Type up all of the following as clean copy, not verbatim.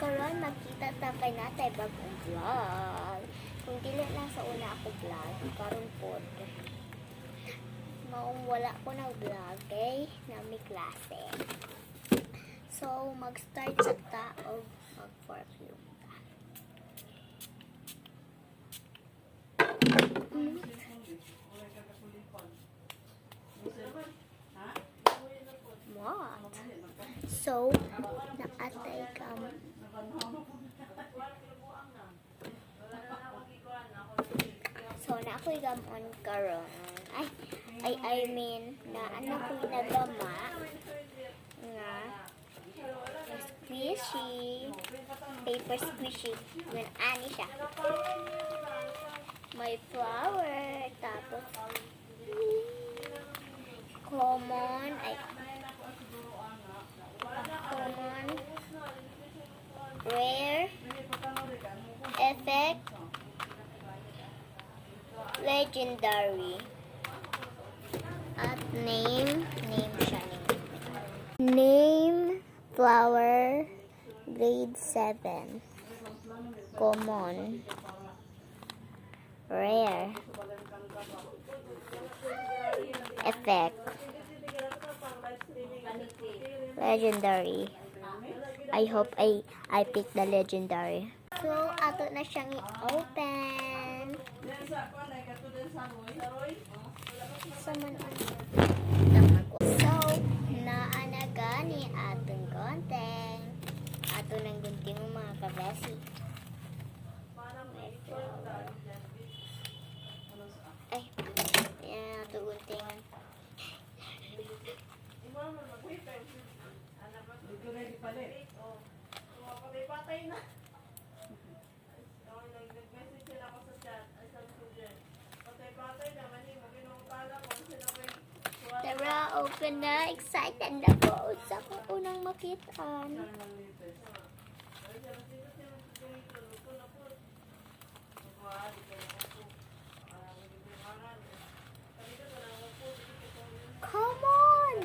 karon magkita ta kay natay bagong vlog. Kung dili lang sa una ako vlog, karon pod. Maong wala ko na vlog kay na may klase. So mag-start sa ta o mag-perfume ta. What? So, naatay ka So, na ako'y gamon karon. I mean, na ano ko'y nagama nga squishy, paper squishy. When ani siya. May flower, tapos common, rare, effect, legendary, at name siya. Name, flower, grade 7, common, rare, effect, legendary. I hope I pick the legendary. So, ato na siyang i-open. So, naanaga ni atong content. Ato ng gunting mga kabesi. Ay, yan ato gunting. Tara, open na. Excited na po sa unang makita. Come on!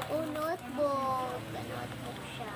Oh, notebook. Notebook siya.